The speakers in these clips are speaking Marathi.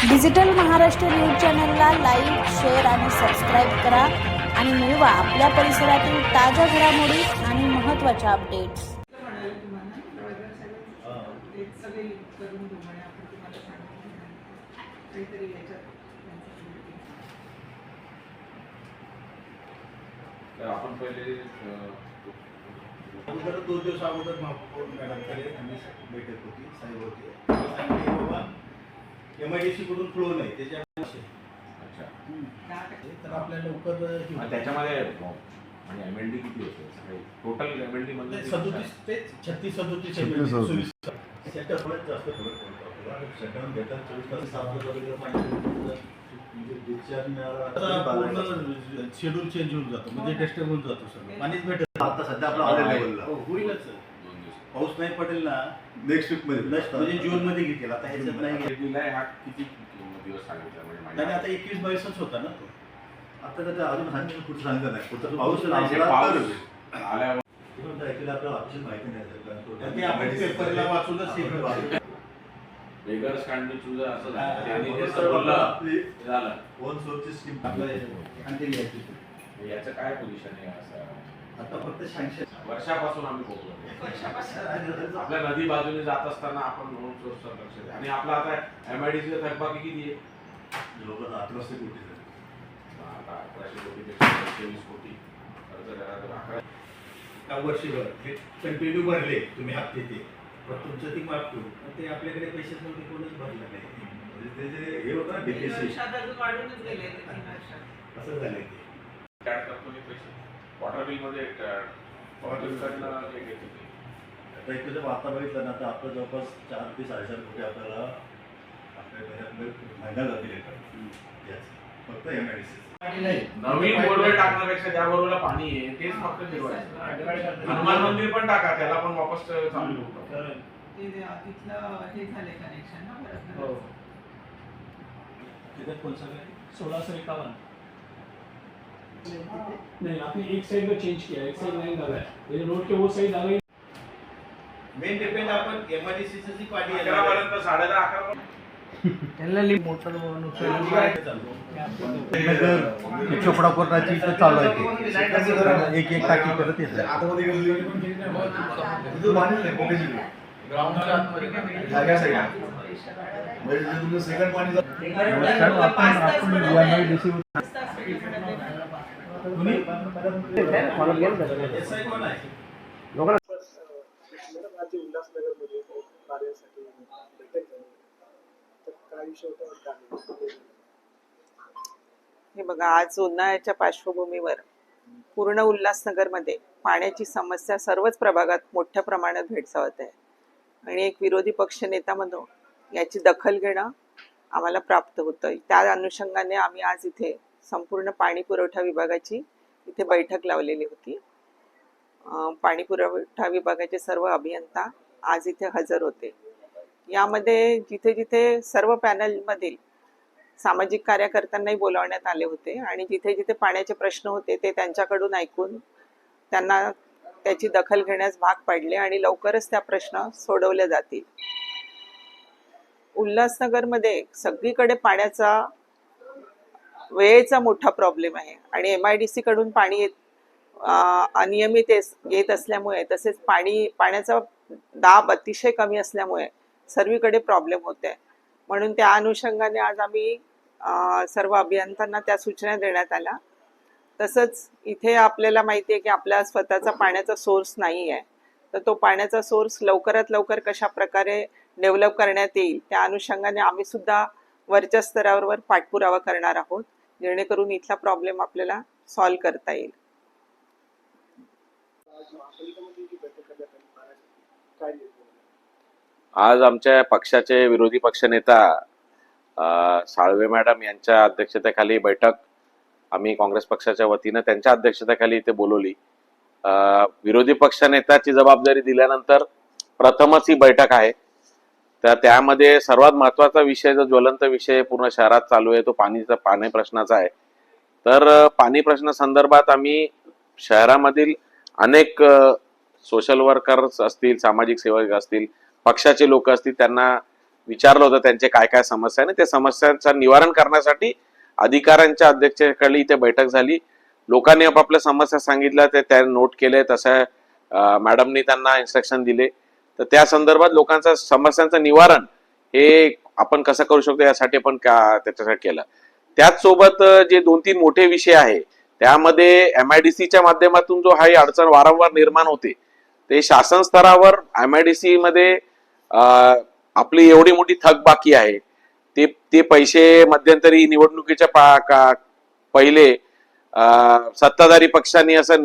डिजिटल महाराष्ट्र न्यूज चॅनलला लाईक, शेअर आणि सबस्क्राईब करा आणि मिळवा आपल्या परिसरातील ताज्या घडामोडी आणि महत्त्वाच्या अपडेट्स. आपण पहिले अगोदर 2 दिवस अगोदर महापौर मॅडमकडे आम्ही बैठक होती, साहेब होते. सांगितले बाबा MIDC कडून फ्लो नाही त्याच्यामुळे. अच्छा. तर आपल्या लवकर त्याच्यामध्ये म्हणजे MLD किती होते टोटल MLD मध्ये 37 ते 36-37 सेटअप मध्ये जास्त फरक पडतो आपल्याला. शटडाऊन घेतात 24 तास साफ वगैरे पाणी पूर्ण शेड्यूल चेंज होऊन जातो, म्हणजे डिस्टर्ब होऊन जातो सगळं. पाणीच भेटत आता सध्या आपला ऑर्डर लेवलला होईलच. 2 दिवस पाऊस नाही पडेल ना नेक्स्ट वीक मध्ये म्हणजे जून मध्ये घेतला. आता ह्याच्यात नाही दिलाय हा किती दिवस सांगितलं म्हणजे आणि आता 21-22च होता ना तो. आता तर अजून सांगितलं कुठं सांगितलं नाही. कुठं पाऊस आल्यावर ऍक्च्युली आपल्याला ऑप्शन माहिती नाही. ते आपण पेपरला वाचूनच बेगर्स काढणी तुझं असं झालं त्यांनी ते बोललं झालं वन सोर्सची स्कीम याचं काय पोझिशन आहे असं आता फक्त 86 वर्षापासून आम्ही बोलतो. आपल्या नदी बाजूने जात असताना आपण म्हणून सोर्सवर लक्ष द्या. आणि आपला आता MIDC चा थकबाकी किती आहे? लोक 1100 कोटी आता 1100 कोटीपेक्षा 23 कोटी खर्च करा. 11 वर्षभर हे कंटिन्यू भरले तुम्ही हप्ते ते, पण तुमचं ती माफ करू ते आपल्याकडे पैसे नव्हते, कोणच भरलं नाही. म्हणजे ते जे हे होतं ना डिप्रेशन असं झालं ते. ऍड करतो मी पैसे वॉटर बिल मध्ये वॉटर बिल कडनं हे घेतो ते. आता एक तुझं वार्ता बघितलं ना तर आपलं जवळपास 4 ते 4.5 कोटी आपल्याला आपल्या महिना जातील येतात फक्त MIDC. नवीन बोरवेल टाकण्यापेक्षा ज्या बोरवेलला पाणी आहे तेच फक्त फिरवायचं. हनुमान मंदिर पण टाका, त्याला पण वापस चालू होतं. तिथे कोणचं काय 1651 नहीं, आपने एक साइड में चेंज किया, एक साइड नहीं डाला है. ये रोड के वो साइड डाला. मेन डिपेंड आपण MIDC ची पाणी 11 पर्यंत 10:30 11 चोपडा कोर्टाची इथं चालू आहे. एक टाकी करत येत हे बघा, आज उन्हाळ्याच्या पार्श्वभूमीवर पूर्ण उल्हासनगरमध्ये पाण्याची समस्या सर्वच प्रभागात मोठ्या प्रमाणात भेडसावत आहे आणि एक विरोधी पक्ष नेता म्हणून याची दखल घेणं आम्हाला प्राप्त होतं. त्या अनुषंगाने आम्ही आज इथे संपूर्ण पाणी पुरवठा विभागाची इथे बैठक लावलेली होती. पाणी पुरवठा विभागाचे सर्व अभियंता आज इथे हजर होते. यामध्ये जिथे जिथे सर्व पॅनलमधील सामाजिक कार्यकर्त्यांनाही बोलावण्यात आले होते आणि जिथे जिथे पाण्याचे प्रश्न होते ते त्यांच्याकडून ऐकून त्यांना त्याची दखल घेण्यास भाग पाडले आणि लवकरच त्या प्रश्न सोडवले जातील. उल्हासनगरमध्ये सगळीकडे पाण्याचा वेळेचा मोठा प्रॉब्लेम आहे आणि MIDC कडून पाणी अनियमित येत असल्यामुळे तसेच पाण्याचा दाब अतिशय कमी असल्यामुळे सर्वीकडे प्रॉब्लेम होते. म्हणून त्या अनुषंगाने आज आम्ही सर्व अभियंत्यांना त्या सूचना देण्यात आल्या. तसंच इथे आपल्याला माहिती आहे की आपला स्वतःचा पाण्याचा सोर्स नाही आहे, तर तो पाण्याचा सोर्स लवकरात लवकर कशा प्रकारे डेव्हलप करण्यात येईल त्या अनुषंगाने आम्ही सुद्धा वरच्या स्तरावर पाठपुरावा करणार आहोत, जेणेकरून इथला प्रॉब्लेम आपल्याला सॉल्व्ह करता येईल. आज आमच्या पक्षाचे विरोधी पक्षनेता साळवे मॅडम यांच्या अध्यक्षतेखाली बैठक आम्ही काँग्रेस पक्षाच्या वतीनं त्यांच्या अध्यक्षतेखाली इथे बोलवली. विरोधी पक्षनेत्याची जबाबदारी दिल्यानंतर प्रथमच ही बैठक आहे. तर त्यामध्ये सर्वात महत्वाचा विषय जो ज्वलंत विषय पूर्ण शहरात चालू आहे तो पाणी प्रश्नाचा आहे. तर पाणी प्रश्न संदर्भात आम्ही शहरामधील अनेक सोशल वर्कर्स असतील, सामाजिक सेवक असतील, पक्षाचे लोक असतील, त्यांना विचारलं होतं त्यांचे काय काय समस्या आहे, आणि त्या समस्यांचं निवारण करण्यासाठी अधिकाऱ्यांच्या अध्यक्षतेखाली इथे बैठक झाली. लोकांनी आपापल्या समस्या सांगितल्या, ते त्या नोट केले. तसं मॅडमनी त्यांना इन्स्ट्रक्शन दिले. तर त्या संदर्भात लोकांच्या समस्यांचं निवारण हे आपण कसं करू शकतो यासाठी पण त्याच्यासाठी केलं. त्याच सोबत जे 2-3 मोठे विषय आहे त्यामध्ये MIDCच्या माध्यमातून जो हा अडचण वारंवार निर्माण होते, ते शासन स्तरावर MIDC मध्ये आपली एवढी मोठी थकबाकी आहे, ते पैसे मध्यंतरी निवडणुकीच्या पहिले सत्ताधारी पक्षांनी असं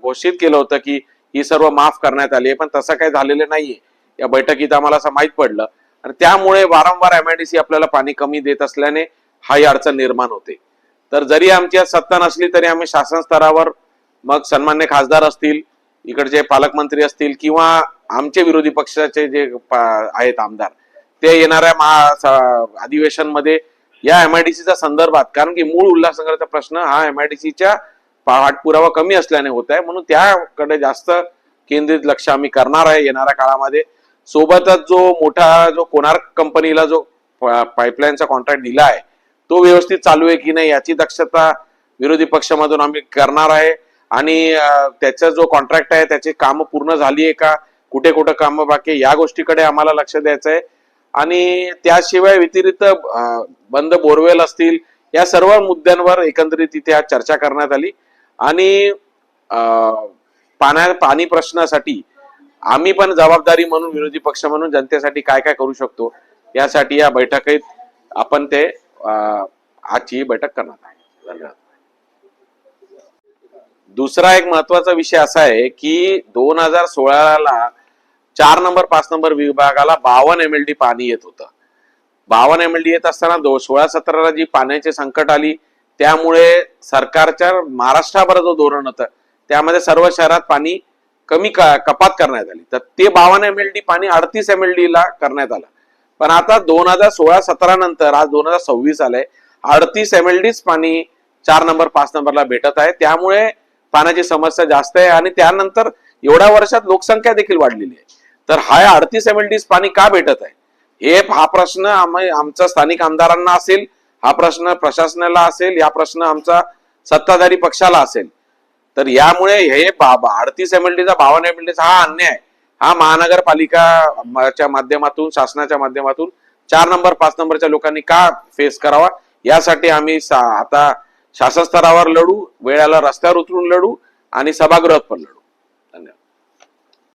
घोषित केलं होतं की ही सर्व माफ करण्यात आली आहे, पण तसं काही झालेलं नाहीये. या बैठकीत आम्हाला असं माहीत पडलं, आणि त्यामुळे वारंवार MIDC आपल्याला पाणी कमी देत असल्याने हा अडचण निर्माण होते. तर जरी आमची सत्ता नसली तरी आम्ही शासन स्तरावर, मग सन्मान्य खासदार असतील, इकडचे पालकमंत्री असतील, किंवा आमचे विरोधी पक्षाचे जे आहेत आमदार, ते येणाऱ्या अधिवेशन मध्ये या MIDCच्या संदर्भात, कारण की मूळ उल्हासनगरचा प्रश्न हा MIDCच्या पाठपुरावा कमी असल्याने होत आहे, म्हणून त्याकडे जास्त केंद्रित लक्ष आम्ही करणार आहे येणाऱ्या काळामध्ये. सोबतच जो कोणार्क कंपनीला जो पाईपलाईनचा कॉन्ट्रॅक्ट दिला आहे तो व्यवस्थित चालू आहे की नाही याची दक्षता विरोधी पक्षामधून आम्ही करणार आहे. आणि त्याचा जो कॉन्ट्रॅक्ट आहे त्याची कामं पूर्ण झाली आहे का, कुठे कुठे कामं बाकी, या गोष्टीकडे आम्हाला लक्ष द्यायचं आहे. आणि त्याशिवाय व्यतिरिक्त बंद बोरवेल असतील, या सर्व मुद्द्यांवर एकंदरीत इथे आज चर्चा करण्यात आली. आणि पाणी प्रश्नासाठी आम्ही पण जबाबदारी म्हणून, विरोधी पक्ष म्हणून जनतेसाठी काय काय करू शकतो यासाठी या बैठकीत आपण ते आजची बैठक करणार आहे. धन्यवाद. दुसरा एक महत्वाचा विषय असा आहे की 2016ला 4 नंबर 5 नंबर विभागाला 52 MLD पाणी येत होतं. 52 MLD येत असताना 16-17ला जी पाण्याची संकट आली, त्यामुळे सरकारच्या महाराष्ट्राभर जो धोरण होतं त्यामध्ये सर्व शहरात पाणी कमी कपात करण्यात आली. तर ते 52 MLD पाणी 38 MLD ला करण्यात आलं. पण आता 2016-17 नंतर आज 2026 आलंय, 38 MLDच पाणी 4 नंबर 5 नंबरला भेटत आहे. त्यामुळे पाण्याची समस्या जास्त आहे, आणि त्यानंतर एवढ्या वर्षात लोकसंख्या देखील वाढलेली आहे. तर हा 38 MLDच पाणी का भेटत आहे, हा प्रश्न आमच्या स्थानिक आमदारांना असेल, हा प्रश्न प्रशासनाला असेल, या प्रश्न आमचा सत्ताधारी पक्षाला असेल. तर यामुळे हे 38 MLDचा 52 MLDचा हा अन्याय, हा महानगरपालिकाच्या माध्यमातून, शासनाच्या माध्यमातून 4 नंबर 5 नंबरच्या लोकांनी का फेस करावा, यासाठी आम्ही आता शासन स्तरावर लढू, वेळेला रस्त्यावर उतरून लढू, आणि सभागृहात पण लढू.